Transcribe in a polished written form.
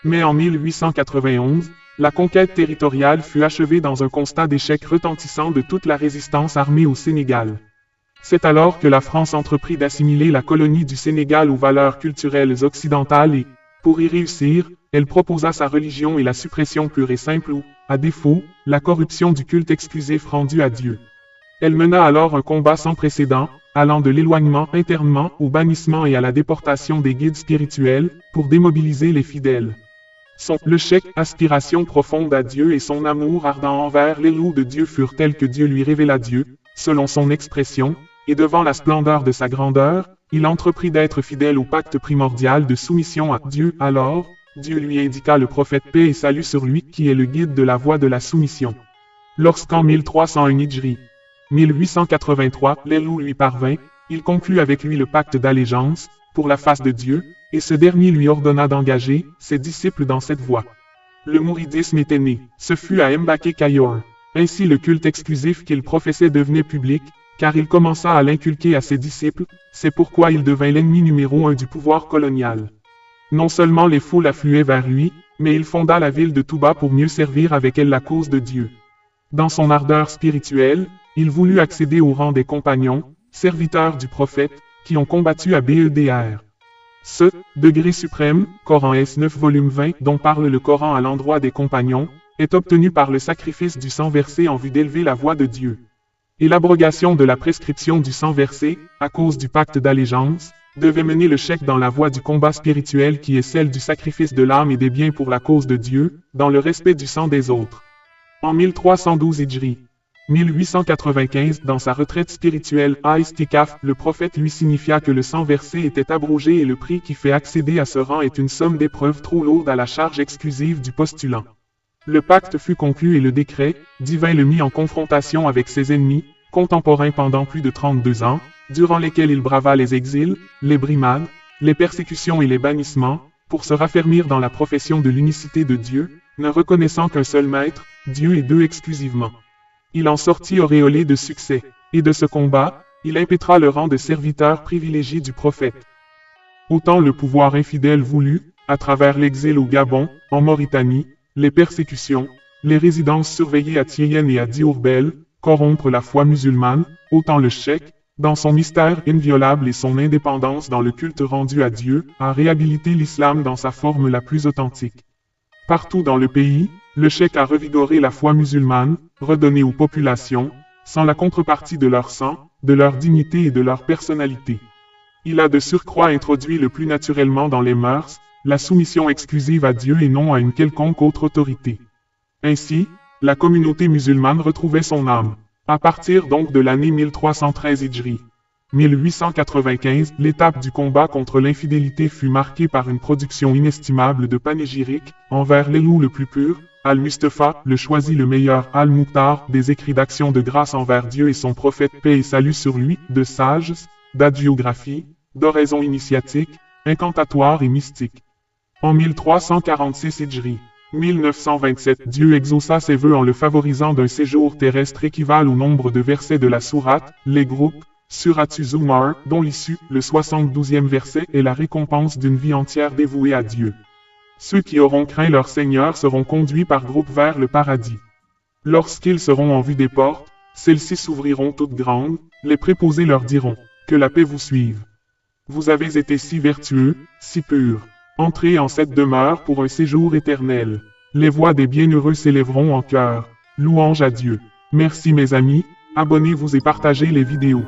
Mais en 1891, la conquête territoriale fut achevée dans un constat d'échec retentissant de toute la résistance armée au Sénégal. C'est alors que la France entreprit d'assimiler la colonie du Sénégal aux valeurs culturelles occidentales et, pour y réussir, elle proposa sa religion et la suppression pure et simple ou, à défaut, la corruption du culte exclusif rendu à Dieu. Elle mena alors un combat sans précédent, allant de l'éloignement internement au bannissement et à la déportation des guides spirituels, pour démobiliser les fidèles. Le chèque, aspiration profonde à Dieu et son amour ardent envers les loups de Dieu furent tels que Dieu lui révéla Dieu, selon son expression, et devant la splendeur de sa grandeur, il entreprit d'être fidèle au pacte primordial de soumission à Dieu. Alors, Dieu lui indiqua le prophète paix et salut sur lui qui est le guide de la voie de la soumission. Lorsqu'en 1301 Hijri, 1883, l'Elou lui parvint, il conclut avec lui le pacte d'allégeance, pour la face de Dieu, et ce dernier lui ordonna d'engager ses disciples dans cette voie. Le mouridisme était né, ce fut à Mbacké Kayor. Ainsi le culte exclusif qu'il professait devenait public, car il commença à l'inculquer à ses disciples, c'est pourquoi il devint l'ennemi numéro 1 du pouvoir colonial. Non seulement les foules affluaient vers lui, mais il fonda la ville de Touba pour mieux servir avec elle la cause de Dieu. Dans son ardeur spirituelle, il voulut accéder au rang des compagnons, serviteurs du prophète, qui ont combattu à Bédr. Ce degré suprême, Coran S9 volume 20, dont parle le Coran à l'endroit des compagnons, est obtenu par le sacrifice du sang versé en vue d'élever la voix de Dieu. Et l'abrogation de la prescription du sang versé, à cause du pacte d'allégeance, devait mener le cheikh dans la voie du combat spirituel qui est celle du sacrifice de l'âme et des biens pour la cause de Dieu, dans le respect du sang des autres. En 1312 Hijri, 1895, dans sa retraite spirituelle à Istikaf, le prophète lui signifia que le sang versé était abrogé et le prix qui fait accéder à ce rang est une somme d'épreuves trop lourde à la charge exclusive du postulant. Le pacte fut conclu et le décret divin le mit en confrontation avec ses ennemis, contemporains pendant plus de 32 ans, durant lesquels il brava les exils, les brimades, les persécutions et les bannissements, pour se raffermir dans la profession de l'unicité de Dieu, ne reconnaissant qu'un seul maître, Dieu et deux exclusivement. Il en sortit auréolé de succès, et de ce combat, il impétra le rang de serviteur privilégié du prophète. Autant le pouvoir infidèle voulut, à travers l'exil au Gabon, en Mauritanie, les persécutions, les résidences surveillées à Thiéyenne et à Diourbel, corrompre la foi musulmane, autant le cheikh, dans son mystère inviolable et son indépendance dans le culte rendu à Dieu, a réhabilité l'islam dans sa forme la plus authentique. Partout dans le pays, le cheikh a revigoré la foi musulmane, redonné aux populations, sans la contrepartie de leur sang, de leur dignité et de leur personnalité. Il a de surcroît introduit le plus naturellement dans les mœurs, la soumission exclusive à Dieu et non à une quelconque autre autorité. Ainsi, la communauté musulmane retrouvait son âme. À partir donc de l'année 1313 Hijri, 1895, l'étape du combat contre l'infidélité fut marquée par une production inestimable de panégyriques, envers l'Elou le plus pur, Al-Mustafa, le choisi le meilleur, Al-Mukhtar, des écrits d'action de grâce envers Dieu et son prophète paix et salut sur lui, de sages, d'adiographie, d'oraisons initiatiques, incantatoires et mystiques. En 1346 Hijri, 1927, Dieu exauça ses vœux en le favorisant d'un séjour terrestre équivalent au nombre de versets de la sourate, les groupes, Suratu Zumar, dont l'issue, le 72e verset, est la récompense d'une vie entière dévouée à Dieu. Ceux qui auront craint leur Seigneur seront conduits par groupes vers le paradis. Lorsqu'ils seront en vue des portes, celles-ci s'ouvriront toutes grandes, les préposés leur diront, que la paix vous suive. Vous avez été si vertueux, si purs. Entrez en cette demeure pour un séjour éternel. Les voix des bienheureux s'élèveront en chœur. Louange à Dieu. Merci mes amis, abonnez-vous et partagez les vidéos.